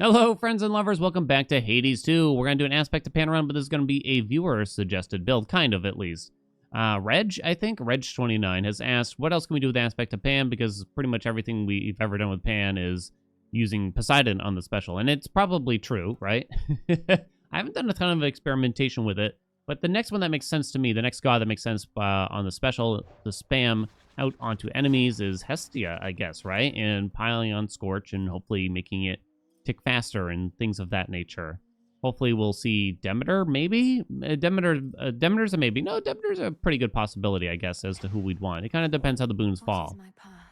Hello, friends and lovers. Welcome back to Hades 2. We're going to do an aspect of Panorama, but this is going to be a viewer-suggested build, kind of, at least. Reg, I think, Reg29 has asked, what else can we do with aspect of Pan? Because pretty much everything we've ever done with Pan is using Poseidon on the special. And it's probably true, right? I haven't done a ton of experimentation with it, but the next one that makes sense to me, the next god that makes sense on the special to spam out onto enemies is Hestia, I guess, right? And piling on Scorch and hopefully making it tick faster and things of that nature. Hopefully we'll see Demeter, maybe? Demeter's a maybe. No, Demeter's a pretty good possibility, I guess, as to who we'd want. It kind of depends how the boons fall.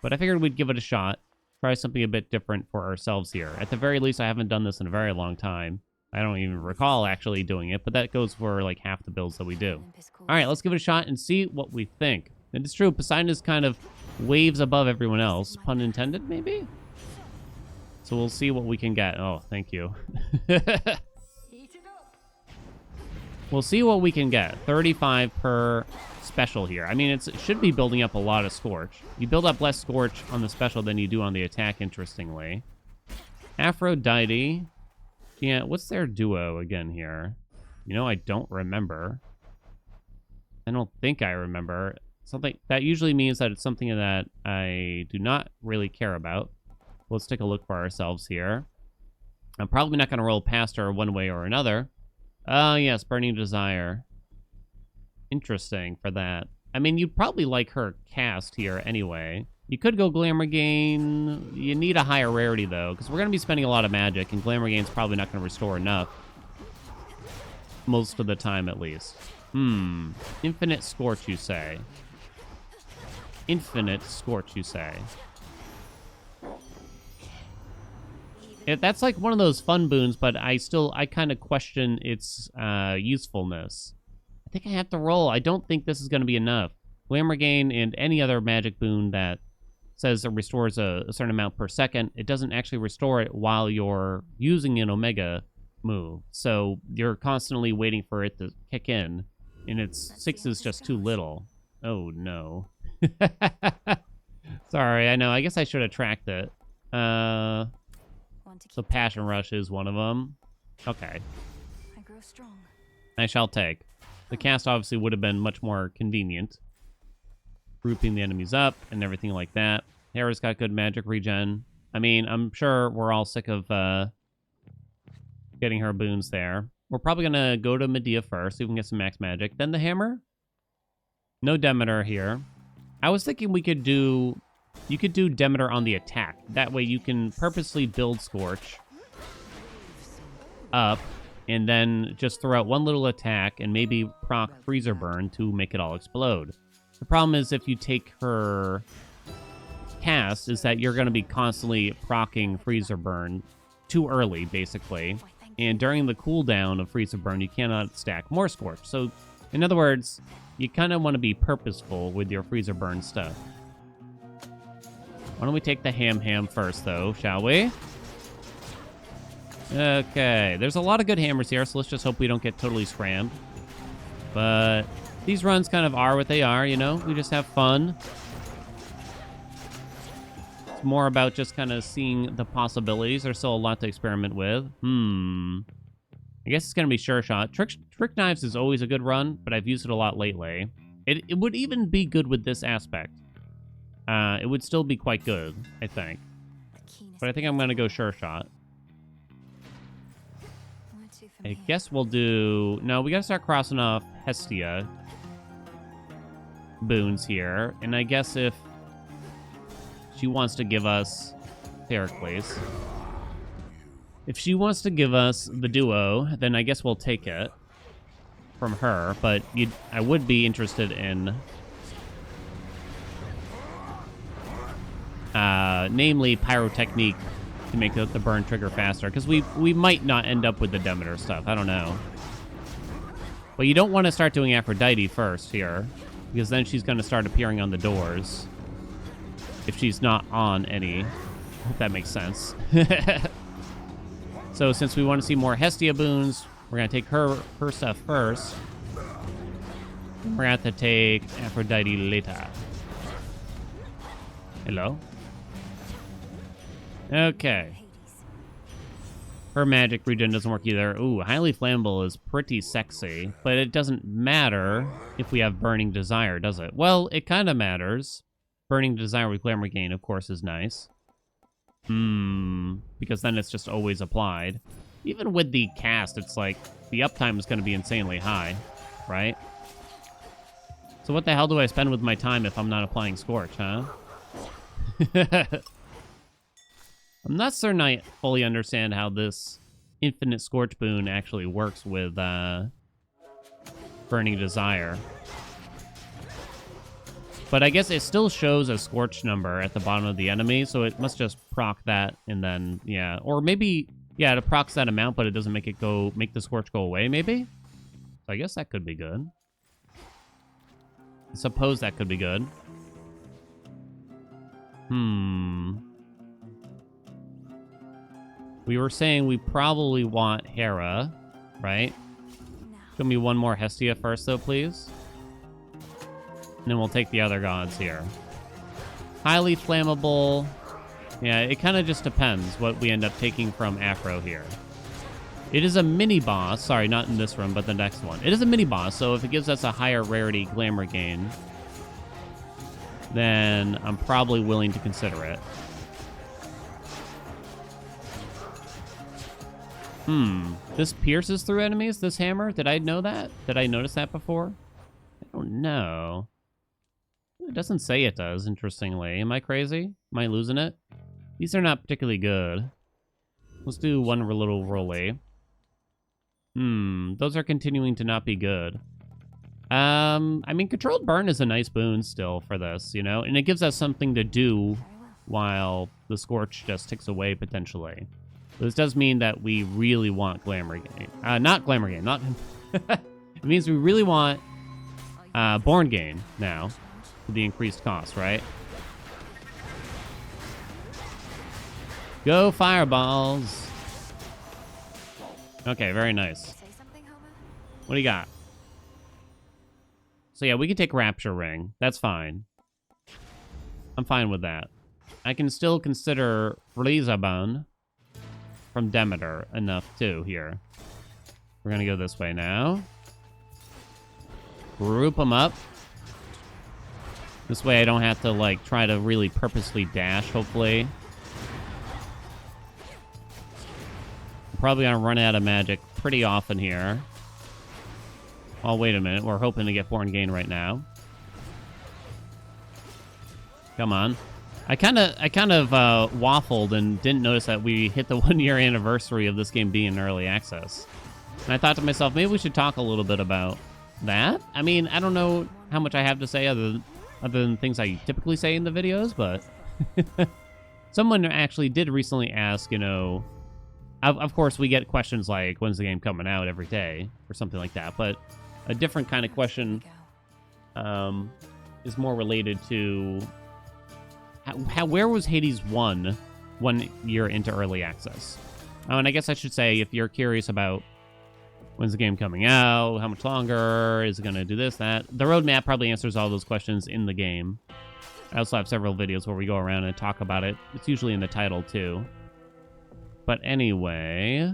But I figured we'd give it a shot. Try something a bit different for ourselves here. At the very least, I haven't done this in a very long time. I don't even recall actually doing it, but that goes for like half the builds that we do. All right, let's give it a shot and see what we think. And it's true, Poseidon is kind of waves above everyone else. Pun intended, maybe? So we'll see what we can get. Oh, thank you. We'll see what we can get. 35 per special here. I mean, it should be building up a lot of Scorch. You build up less Scorch on the special than you do on the attack, interestingly. Aphrodite. Yeah, what's their duo again here? You know, I don't remember. I don't think I remember. Something that usually means that it's something that I do not really care about. Let's take a look for ourselves here. I'm probably not going to roll past her one way or another. Oh, yes, Burning Desire. Interesting for that. I mean, you'd probably like her cast here anyway. You could go Glamour Gain. You need a higher rarity, though, because we're going to be spending a lot of magic, and Glamour Gain's probably not going to restore enough. Most of the time, at least. Infinite Scorch, you say? Infinite Scorch, you say? That's like one of those fun boons, but I kind of question its usefulness. I think I have to roll. I don't think this is going to be enough. Glamour Gain and any other magic boon that says it restores a certain amount per second, it doesn't actually restore it while you're using an Omega move. So you're constantly waiting for it to kick in, and its 6 is just too little. Oh, no. Sorry, I know. I guess I should have tracked it. So Passion Rush is one of them. Okay. I grow strong. I shall take. The cast obviously would have been much more convenient. Grouping the enemies up and everything like that. Hera's got good magic regen. I mean, I'm sure we're all sick of getting her boons there. We're probably going to go to Medea first, so we can get some max magic. Then the hammer. No Demeter here. I was thinking we could do... You could do Demeter on the attack. That way you can purposely build Scorch up and then just throw out one little attack and maybe proc Freezer Burn to make it all explode. The problem is if you take her cast is that you're going to be constantly proccing Freezer Burn too early, basically. And during the cooldown of Freezer Burn, you cannot stack more Scorch. So, in other words, you kind of want to be purposeful with your Freezer Burn stuff. Why don't we take the ham first, though, shall we? Okay, there's a lot of good hammers here, so let's just hope we don't get totally scrammed. But these runs kind of are what they are, you know? We just have fun. It's more about just kind of seeing the possibilities. There's still a lot to experiment with. I guess it's going to be Sure Shot. Trick Knives is always a good run, but I've used it a lot lately. It would even be good with this aspect. It would still be quite good, I think. But I think I'm going to go Sure Shot. I guess we'll do... No, we got to start crossing off Hestia boons here. And I guess if she wants to give us Pericles. If she wants to give us the duo, then I guess we'll take it from her. But I would be interested in... namely Pyrotechnique to make the burn trigger faster, because we might not end up with the Demeter stuff. I don't know. But you don't want to start doing Aphrodite first here, because then she's going to start appearing on the doors if she's not on any. If that makes sense. So since we want to see more Hestia boons, we're going to take her stuff first. We're going to have to take Aphrodite later. Hello? Okay. Her magic regen doesn't work either. Ooh, highly flammable is pretty sexy, but it doesn't matter if we have burning desire, does it? Well, it kind of matters. Burning desire with glamour gain, of course, is nice. Because then it's just always applied. Even with the cast, it's like the uptime is going to be insanely high, right? So what the hell do I spend with my time if I'm not applying Scorch, huh? I'm not certain I fully understand how this infinite Scorch boon actually works with Burning Desire. But I guess it still shows a Scorch number at the bottom of the enemy, so it must just proc that and then, yeah. Or maybe, yeah, it procs that amount, but it doesn't make the Scorch go away, maybe? So I guess that could be good. I suppose that could be good. We were saying we probably want Hera, right? Give me one more Hestia first, though, please. And then we'll take the other gods here. Highly flammable. Yeah, it kind of just depends what we end up taking from Afro here. It is a mini-boss. Sorry, not in this room, but the next one. It is a mini-boss, so if it gives us a higher rarity glamour gain, then I'm probably willing to consider it. This pierces through enemies, this hammer? Did I know that? Did I notice that before? I don't know. It doesn't say it does, interestingly. Am I crazy? Am I losing it? These are not particularly good. Let's do one little rolly. Those are continuing to not be good. I mean, Controlled Burn is a nice boon still for this, you know? And it gives us something to do while the Scorch just ticks away, potentially. This does mean that we really want Glamour Gain. Not Glamour Gain, not... It means we really want Born Gain now, with the increased cost, right? Go Fireballs! Okay, very nice. What do you got? So yeah, we can take Rapture Ring. That's fine. I'm fine with that. I can still consider Frizaban from Demeter enough too here. We're gonna go this way now. Group them up. This way I don't have to like try to really purposely dash, hopefully. I'm probably gonna run out of magic pretty often here. Oh, wait a minute. We're hoping to get Born Gain right now. Come on. I kind of waffled and didn't notice that we hit the 1-year anniversary of this game being in early access. And I thought to myself, maybe we should talk a little bit about that. I mean, I don't know how much I have to say other than things I typically say in the videos, but someone actually did recently ask, you know, of course we get questions like, when's the game coming out every day or something like that, but a different kind of question is more related to where was Hades 1 year into early access? Oh, and I guess I should say, if you're curious about when's the game coming out, how much longer, is it going to do this, that, the roadmap probably answers all those questions in the game. I also have several videos where we go around and talk about it. It's usually in the title, too. But anyway...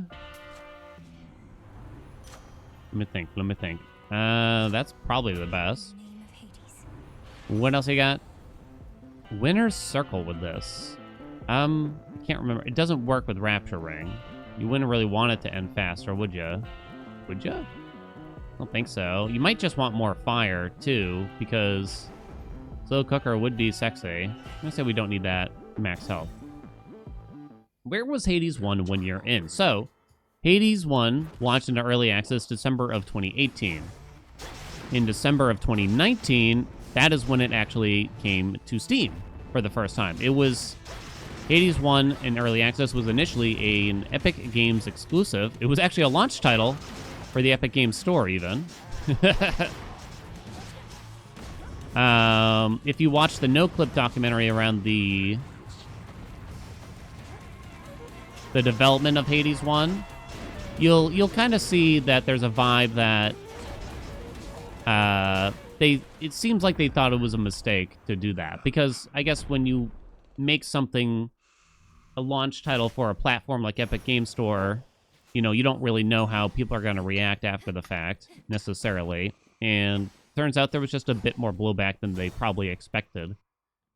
Let me think. That's probably the best. What else you got? Winner's Circle with this. I can't remember. It doesn't work with Rapture Ring. You wouldn't really want it to end faster, would you? Would you? I don't think so. You might just want more fire, too, because Slow Cooker would be sexy. I'm gonna say we don't need that max health. Where was Hades 1 year in? So, Hades 1 launched into early access December of 2018. In December of 2019, that is when it actually came to Steam for the first time. It was... Hades 1 in early access was initially an Epic Games exclusive. It was actually a launch title for the Epic Games Store, even. If you watch the no-clip documentary around the development of Hades 1, you'll kind of see that there's a vibe that it seems like they thought it was a mistake to do that, because I guess when you make something a launch title for a platform like Epic Games Store, you know, you don't really know how people are going to react after the fact, necessarily. And turns out there was just a bit more blowback than they probably expected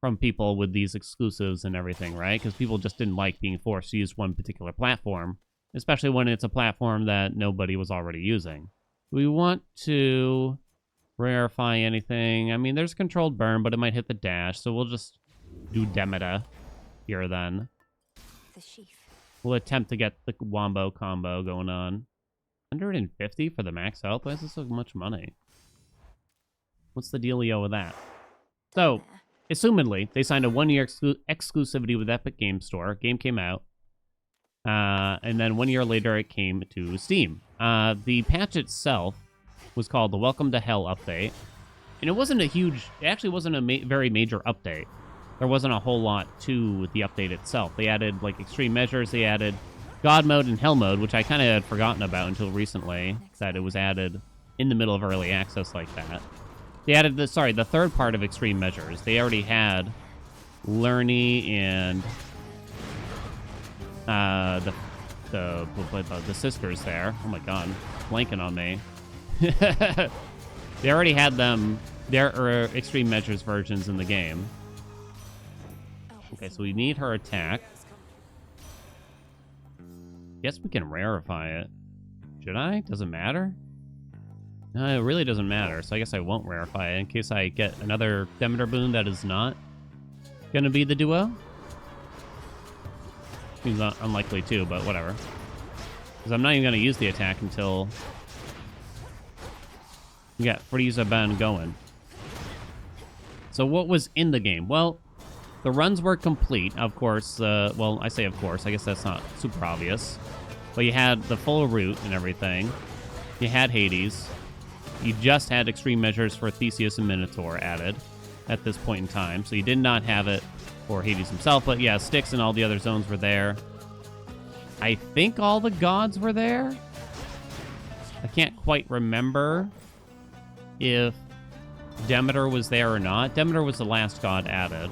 from people with these exclusives and everything, right? Because people just didn't like being forced to use one particular platform, especially when it's a platform that nobody was already using. We want to rarefy anything. I mean, there's controlled burn, but it might hit the dash, so we'll just do Demeter here then. The sheath. We'll attempt to get the Wombo combo going on. 150 for the max health? Why is this so much money? What's the dealio with that? So, assumedly, they signed a 1-year exclusivity with Epic Game Store. Game came out. And then 1 year later, it came to Steam. The patch itself was called the Welcome to Hell update. And it wasn't a huge... It actually wasn't a very major update. There wasn't a whole lot to the update itself. They added, like, extreme measures. They added God mode and Hell mode, which I kind of had forgotten about until recently, that it was added in the middle of early access like that. They added the third part of extreme measures. They already had Lerny and the sisters there. Oh my god, blanking on me. They already had them. There are extreme measures versions in the game. Okay, so we need her attack. Guess we can rarefy it. Should I? Doesn't matter? No, it really doesn't matter, so I guess I won't rarefy it in case I get another Demeter boon that is not gonna be the duo. Seems unlikely too, but whatever. Because I'm not even gonna use the attack until we got Frieza Ben going. So what was in the game? Well, the runs were complete, of course. Well, I say of course. I guess that's not super obvious. But you had the full route and everything. You had Hades. You just had extreme measures for Theseus and Minotaur added at this point in time. So you did not have it for Hades himself. But yeah, Styx and all the other zones were there. I think all the gods were there. I can't quite remember if Demeter was there or not. Demeter was the last god added.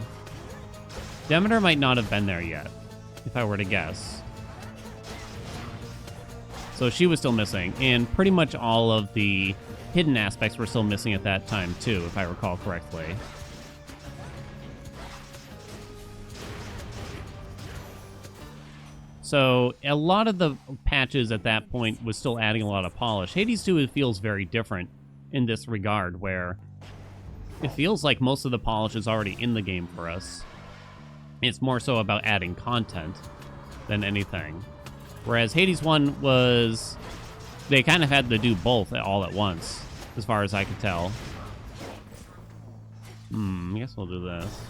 Demeter might not have been there yet, if I were to guess. So she was still missing, and pretty much all of the hidden aspects were still missing at that time, too, if I recall correctly. So a lot of the patches at that point was still adding a lot of polish. Hades 2 feels very different in this regard, where it feels like most of the polish is already in the game for us. It's more so about adding content than anything. Whereas Hades 1 was... They kind of had to do both all at once, as far as I could tell. I guess we'll do this.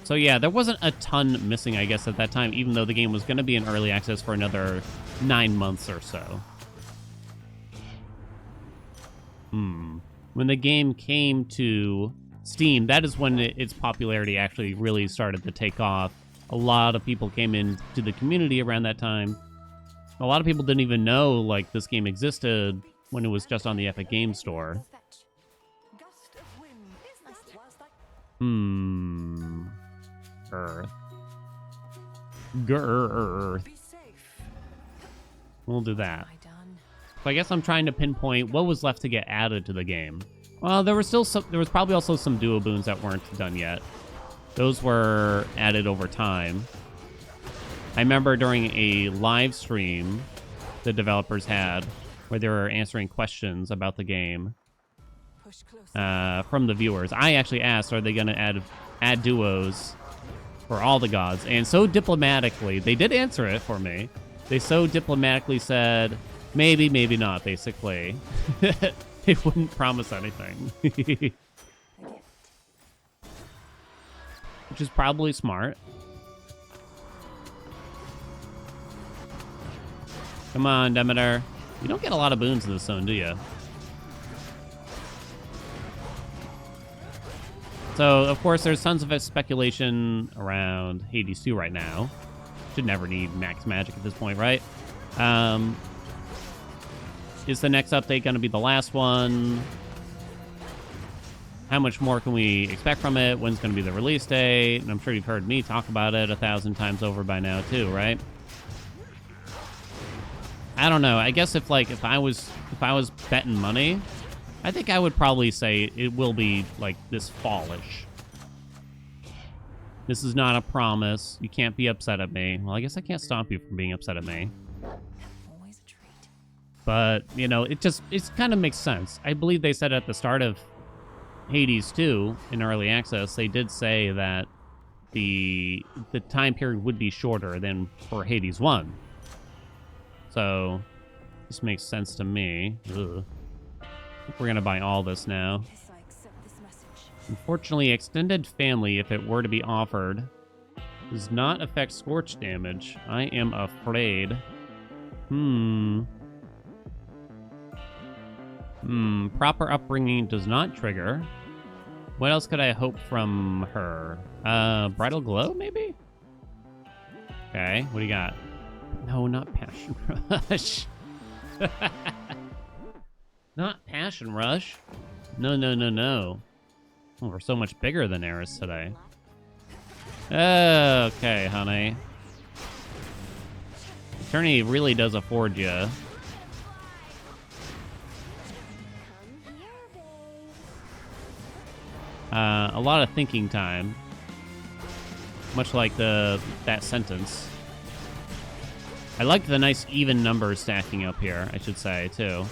So yeah, there wasn't a ton missing, I guess, at that time, even though the game was going to be in early access for another 9 months or so. When the game came to Steam, that is when its popularity actually really started to take off. A lot of people came into the community around that time. A lot of people didn't even know, like, this game existed when it was just on the Epic Game Store. Earth. Earth. We'll do that. So I guess I'm trying to pinpoint what was left to get added to the game. Well, there was probably also some duo boons that weren't done yet. Those were added over time. I remember during a live stream the developers had where they were answering questions about the game from the viewers. I actually asked, are they going to add duos for all the gods? And so diplomatically, they did answer it for me. They so diplomatically said, maybe, maybe not, basically. They wouldn't promise anything. Which is probably smart. Come on, Demeter. You don't get a lot of boons in this zone, do you? So, of course, there's tons of speculation around Hades 2 right now. Should never need max magic at this point, right? Is the next update going to be the last one? how much more can we expect from it? When's going to be the release date? And I'm sure you've heard me talk about it 1,000 times over by now too, right? I don't know. I guess if I was betting money, I think I would probably say it will be like this fallish. This is not a promise. You can't be upset at me. Well, I guess I can't stop you from being upset at me. Always a treat. But, you know, it kind of makes sense. I believe they said at the start of Hades 2 in early access, they did say that the time period would be shorter than for Hades 1. So, this makes sense to me. Ugh. We're gonna buy all this now. Yes, I accept this message. Unfortunately, extended family, if it were to be offered, does not affect scorch damage. I am afraid. Proper upbringing does not trigger. What else could I hope from her? Bridal glow, maybe? Okay, what do you got? No, not passion rush. Not passion rush. No, no, no, no. Oh, we're so much bigger than Eris today. Okay, honey. Eternity really does afford you. A lot of thinking time. Much like that sentence. I like the nice even numbers stacking up here, I should say, too.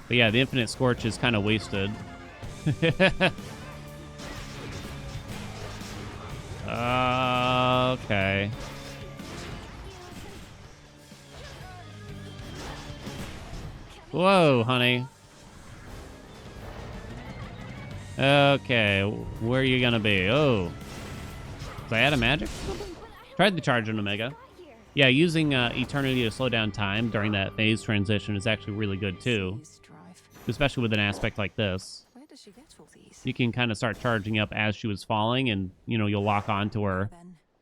But yeah, the infinite scorch is kind of wasted. Okay. Whoa, honey. Okay, where are you gonna be? Oh. Did I add a magic or something? Tried the charge on Omega. Yeah, using Eternity to slow down time during that phase transition is actually really good too. Especially with an aspect like this. Where does she get all these? You can kind of start charging up as she was falling, and, you know, you'll lock onto her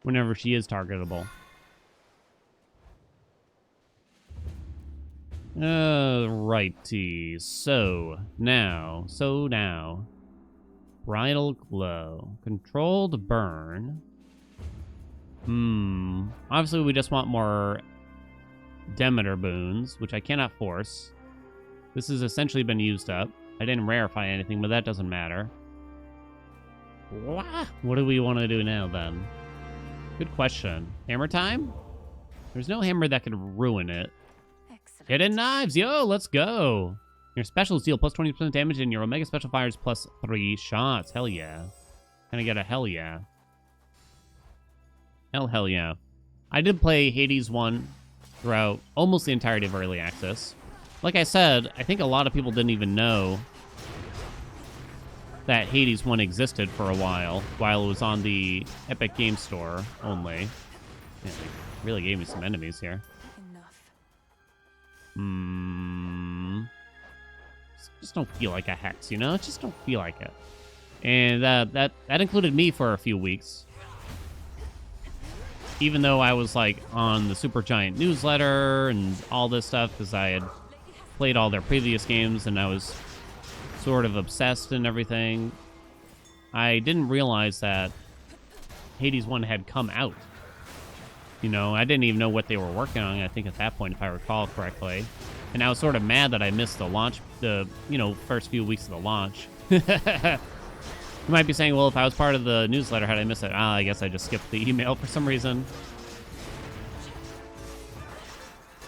whenever she is targetable. Alrighty, so now. Bridal glow. Controlled burn. Obviously we just want more Demeter boons, which I cannot force. This has essentially been used up. I didn't rarefy anything, but that doesn't matter. What do we want to do now, then? Good question. Hammer time? There's no hammer that could ruin it. Excellent. Hidden knives! Yo, let's go! Your specials deal plus 20% damage, and your Omega special fires plus 3 shots. Hell yeah. Can I get a hell yeah? Hell yeah. I did play Hades 1 throughout almost the entirety of early access. Like I said, I think a lot of people didn't even know that Hades 1 existed for a while it was on the Epic Game Store only. Yeah, they really gave me some enemies here. Enough. Just don't feel like a hex, you know? Just don't feel like it. And that included me for a few weeks. Even though I was like on the Supergiant newsletter and all this stuff, because I had played all their previous games and I was sort of obsessed and everything, I didn't realize that Hades 1 had come out. You know, I didn't even know what they were working on, I think, at that point, if I recall correctly. And I was sort of mad that I missed the launch, first few weeks of the launch. You might be saying, well, if I was part of the newsletter, how did I miss it? I guess I just skipped the email for some reason.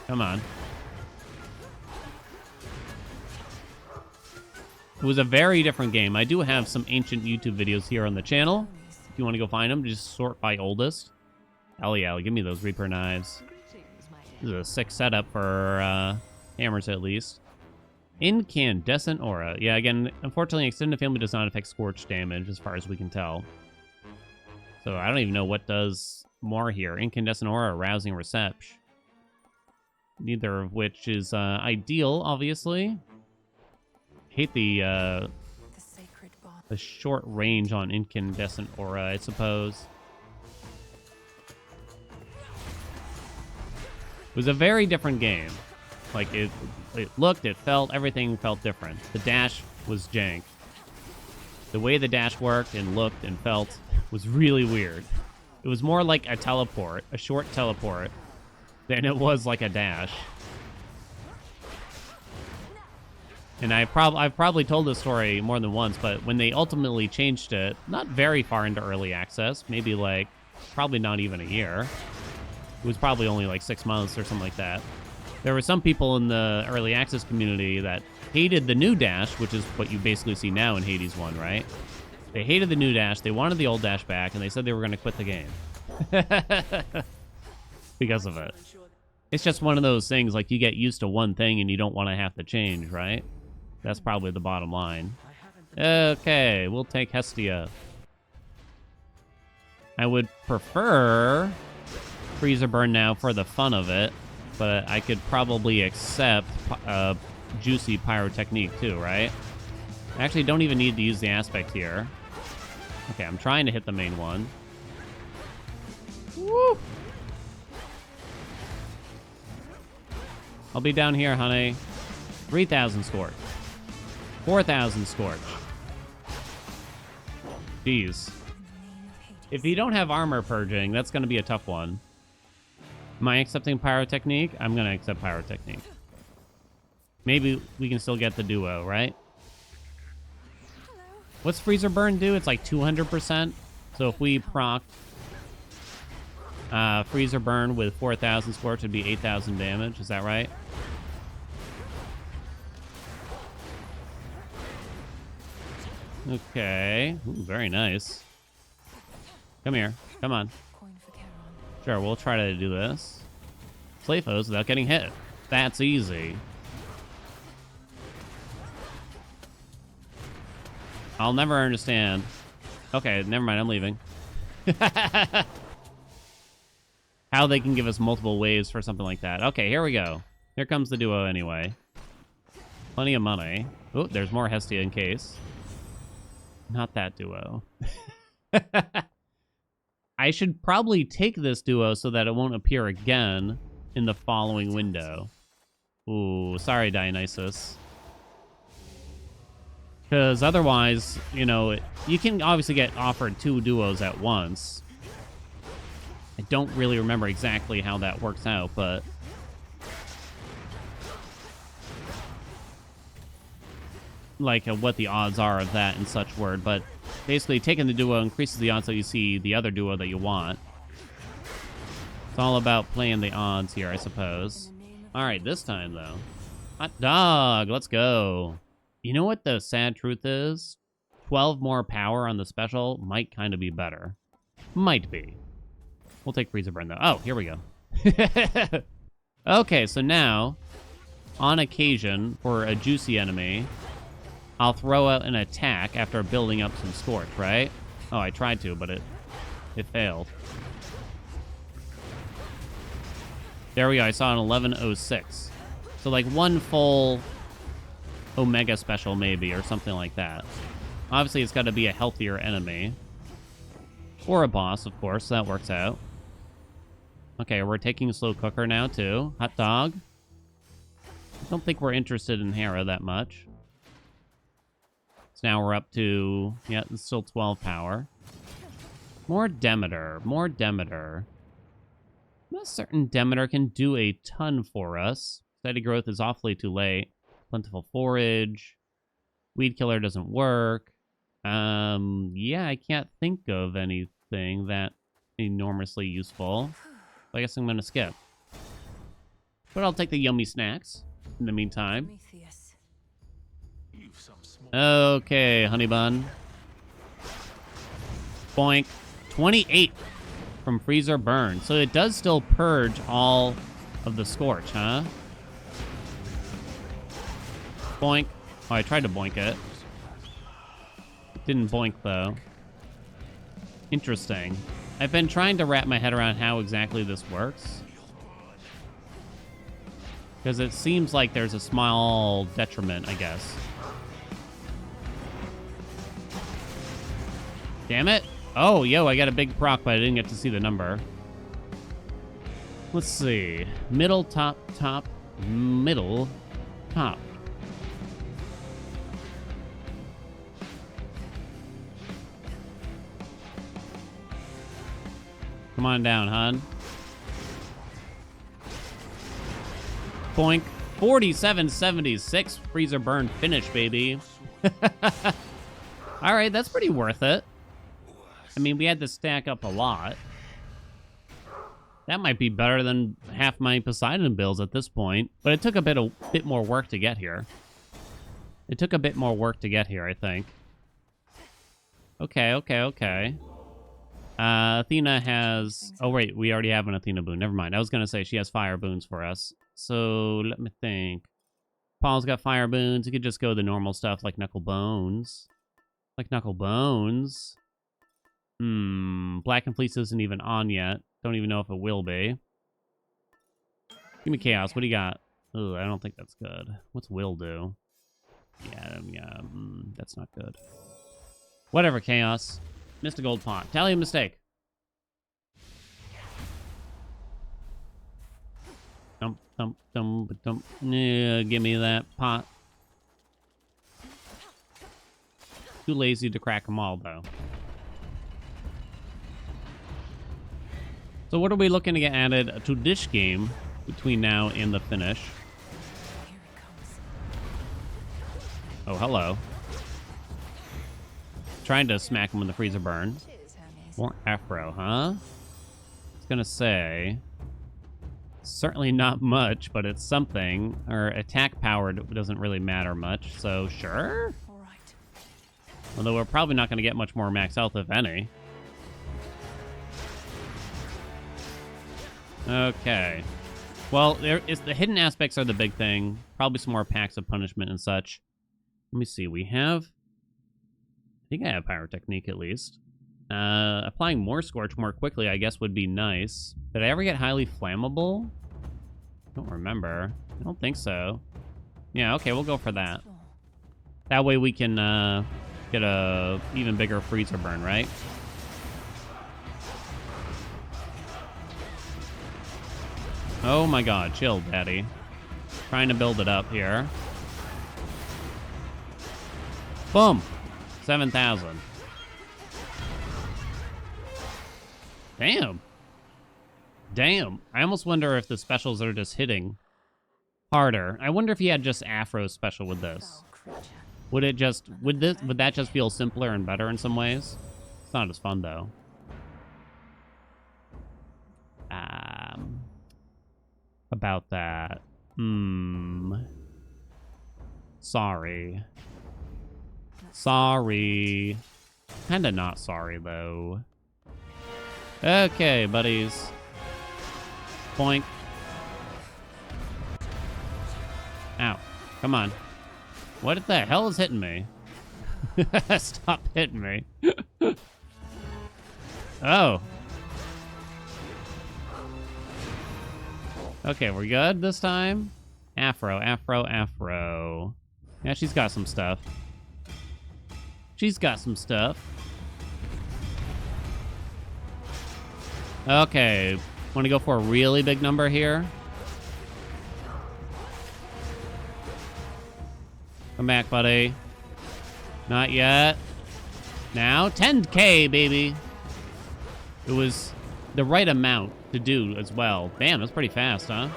Come on. It was a very different game. I do have some ancient YouTube videos here on the channel. If you want to go find them, just sort by oldest. Hell yeah, give me those Reaper knives. This is a sick setup for hammers, at least. Incandescent aura. Yeah, again, unfortunately, extended family does not affect scorch damage, as far as we can tell. So I don't even know what does more here. Incandescent aura, arousing reception. Neither of which is ideal, obviously. Hate the sacred bond. the short range on incandescent aura, I suppose. It was a very different game. Like, it looked, it felt, everything felt different. The dash was jank. The way the dash worked and looked and felt was really weird. It was more like a teleport, a short teleport, than it was like a dash. And I've probably told this story more than once, but when they ultimately changed it, not very far into early access, maybe like, probably not even a year. It was probably only like 6 months or something like that. There were some people in the early access community that hated the new dash, which is what you basically see now in Hades 1, right? They hated the new dash, they wanted the old dash back, and they said they were going to quit the game. Because of it. It's just one of those things, like you get used to one thing and you don't want to have to change, right? That's probably the bottom line. Okay, we'll take Hestia. I would prefer Freezer Burn now for the fun of it, but I could probably accept Juicy Pyrotechnique too, right? I actually don't even need to use the aspect here. Okay, I'm trying to hit the main one. Woo! I'll be down here, honey. 3,000 Scorch. 4,000 Scorch. Jeez. If you don't have armor purging, that's going to be a tough one. Am I accepting Pyrotechnique? I'm going to accept Pyrotechnique. Maybe we can still get the duo, right? What's Freezer Burn do? It's like 200%. So if we proc Freezer Burn with 4,000 Scorch, it'd be 8,000 damage. Is that right? Okay. Ooh, very nice. Come here. Come on. Sure, we'll try to do this. Slay foes without getting hit. That's easy. I'll never understand. Okay, never mind. I'm leaving. How they can give us multiple waves for something like that. Okay, here we go. Here comes the duo anyway. Plenty of money. Oh, there's more Hestia in case. Not that duo. I should probably take this duo so that it won't appear again in the following window. Ooh, sorry, Dionysus. Because otherwise, you know, you can obviously get offered 2 duos at once. I don't really remember exactly how that works out, but... like what the odds are of that and such word, but basically taking the duo increases the odds that you see the other duo that you want. It's all about playing the odds here, I suppose. Alright, this time, though. Hot dog, let's go. You know what the sad truth is? 12 more power on the special might kind of be better. Might be. We'll take Freezer Burn, though. Oh, here we go. Okay, so now, on occasion, for a juicy enemy, I'll throw out an attack after building up some Scorch, right? Oh, I tried to, but it failed. There we go. I saw an 1106. So like one full Omega special maybe, or something like that. Obviously, it's got to be a healthier enemy. Or a boss, of course. So that works out. Okay, we're taking Slow Cooker now, too. Hot dog. I don't think we're interested in Hera that much. So now we're up to... yeah, it's still 12 power. More Demeter. More Demeter. I'm not certain Demeter can do a ton for us. Steady Growth is awfully too late. Plentiful Forage. Weed Killer doesn't work. Yeah, I can't think of anything that enormously useful. So I guess I'm going to skip. But I'll take the yummy snacks in the meantime. Okay, honey bun. Boink. 28 from Freezer Burn. So it does still purge all of the Scorch, huh? Boink. Oh, I tried to boink it. Didn't boink, though. Interesting. I've been trying to wrap my head around how exactly this works. Because it seems like there's a small detriment, I guess. Damn it. Oh, yo, I got a big proc, but I didn't get to see the number. Let's see. Middle, top, top, middle, top. Come on down, hun. Boink. 4776 freezer burn finish, baby. All right, that's pretty worth it. I mean, we had to stack up a lot. That might be better than half my Poseidon builds at this point, but it took a bit more work to get here. It took a bit more work to get here, I think. Okay. Athena has... Oh, wait, we already have an Athena boon. Never mind. I was going to say she has fire boons for us. So, let me think. Paul's got fire boons. You could just go the normal stuff like Knuckle Bones. Black and Fleece isn't even on yet. Don't even know if it will be. Give me Chaos. What do you got? Ugh, I don't think that's good. What's Will do? Yeah, that's not good. Whatever, Chaos. Missed a gold pot. Tally a mistake. Thump. Yeah, give me that pot. Too lazy to crack them all, though. So what are we looking to get added to this game between now and the finish? Here it comes. Oh, hello. Trying to smack him with the freezer burn. Cheers, Hermes. More Afro, huh? I was gonna say... Certainly not much, but it's something. Our attack power doesn't really matter much, so sure? All right. Although we're probably not going to get much more max health, if any. Okay. Well, the hidden aspects are the big thing. Probably some more packs of punishment and such. Let me see. We have... I think I have Pyrotechnique, at least. Applying more Scorch more quickly, I guess, would be nice. Did I ever get highly flammable? I don't remember. I don't think so. Yeah, okay, we'll go for that. That way we can get a even bigger freezer burn, right? Oh my god, chill, daddy. Trying to build it up here. Boom! 7,000. Damn. I almost wonder if the specials are just hitting harder. I wonder if he had just Afro special with this. Foul creature. Would that just feel simpler and better in some ways? It's not as fun though. About that. Sorry. Kinda not sorry though. Okay, buddies. Point. Ow. Come on. What the hell is hitting me? Stop hitting me. Oh. Okay, we're good this time? Afro. Yeah, she's got some stuff. Okay, want to go for a really big number here? Come back, buddy. Not yet. Now, 10K, baby. It was the right amount to do as well. Damn, that's pretty fast, huh?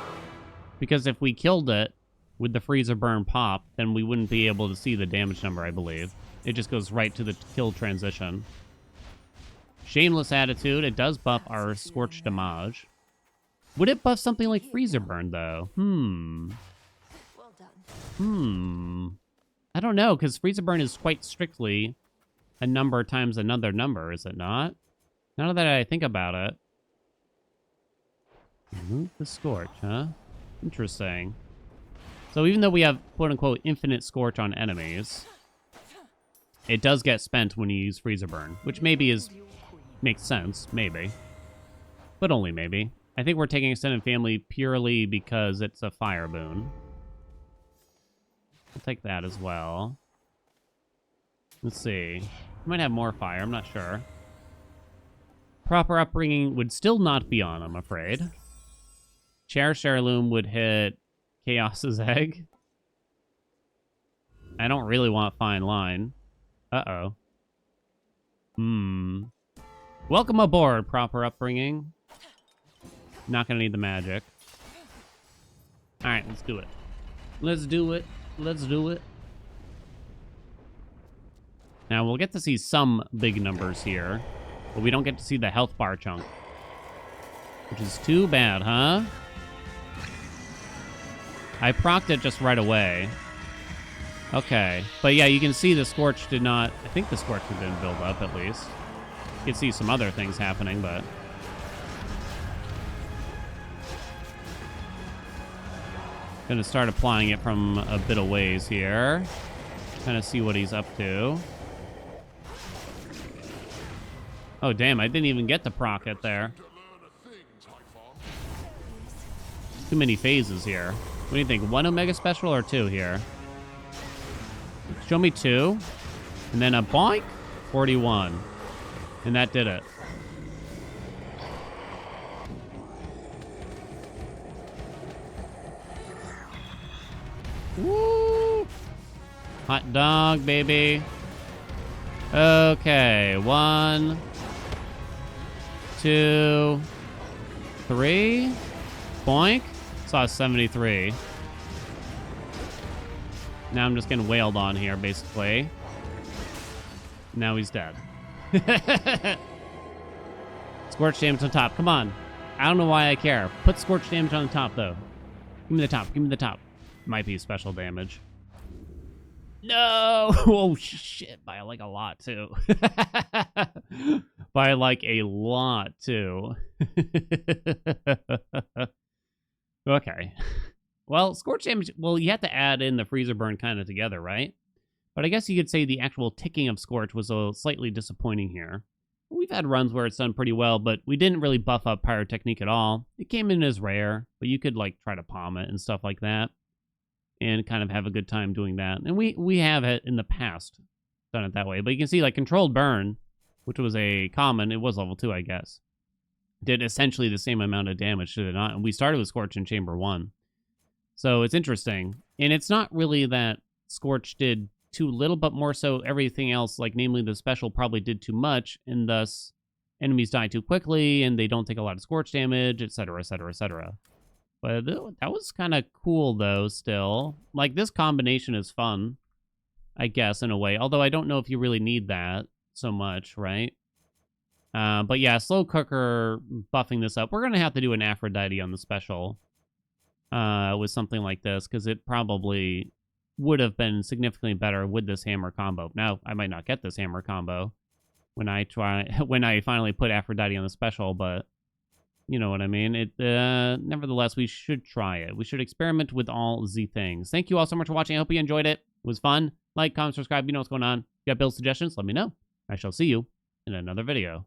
Because if we killed it with the freezer burn pop, then we wouldn't be able to see the damage number, I believe. It just goes right to the kill transition. Shameless attitude. It does buff our scorched damage. Would it buff something like freezer burn though? Well done. I don't know, because freezer burn is quite strictly a number times another number, is it not? Now that I think about it. Remove the scorch, huh? Interesting. So even though we have quote-unquote infinite scorch on enemies, it does get spent when you use freezer burn, which maybe makes sense, maybe. But only maybe. I think we're taking Extended Family purely because it's a fire boon. I'll take that as well. Let's see. We might have more fire, I'm not sure. Proper Upbringing would still not be on, I'm afraid. Cherished Heirloom would hit Chaos's Egg. I don't really want Fine Line. Uh-oh. Welcome aboard, proper upbringing. Not gonna need the magic. Alright, let's do it. Let's do it. Let's do it. Now, we'll get to see some big numbers here, but we don't get to see the health bar chunk. Which is too bad, huh? I procced it just right away. Okay. But yeah, you can see the Scorch did not... I think the Scorch didn't build up, at least. You can see some other things happening, but... Gonna start applying it from a bit of ways here. Kind of see what he's up to. Oh, damn, I didn't even get to proc it there. Too many phases here. What do you think? 1 Omega Special or 2 here? Show me 2. And then a boink. 41. And that did it. Woo! Hot dog, baby. Okay. 1, 2, 3. Boink. Saw 73. Now I'm just getting wailed on here, basically. Now he's dead. Scorch damage on top. Come on. I don't know why I care. Put scorch damage on the top, though. Give me the top. Give me the top. Might be special damage. No! Oh, shit. By, like, a lot, too. By, like, a lot, too. Okay. Well, scorch damage... Well, you have to add in the freezer burn kind of together, right? But I guess you could say the actual ticking of Scorch was slightly disappointing here. We've had runs where it's done pretty well, but we didn't really buff up Pyrotechnique at all. It came in as rare, but you could, like, try to palm it and stuff like that. And kind of have a good time doing that. And we have it in the past done it that way. But you can see, like, Controlled Burn, which was a common, it was level 2, I guess, did essentially the same amount of damage, did it not? And we started with Scorch in Chamber 1. So it's interesting. And it's not really that Scorch did too little, but more so everything else, like namely the special, probably did too much, and thus enemies die too quickly, and they don't take a lot of Scorch damage, etc., etc., etc. But that was kind of cool, though, still. Like, this combination is fun, I guess, in a way. Although I don't know if you really need that so much, right? But yeah, Slow Cooker buffing this up. We're going to have to do an Aphrodite on the special with something like this, because it probably would have been significantly better with this hammer combo. Now, I might not get this hammer combo when I finally put Aphrodite on the special, but you know what I mean. Nevertheless, we should try it. We should experiment with all the things. Thank you all so much for watching. I hope you enjoyed it. It was fun. Like, comment, subscribe. You know what's going on. If you got build suggestions, let me know. I shall see you in another video.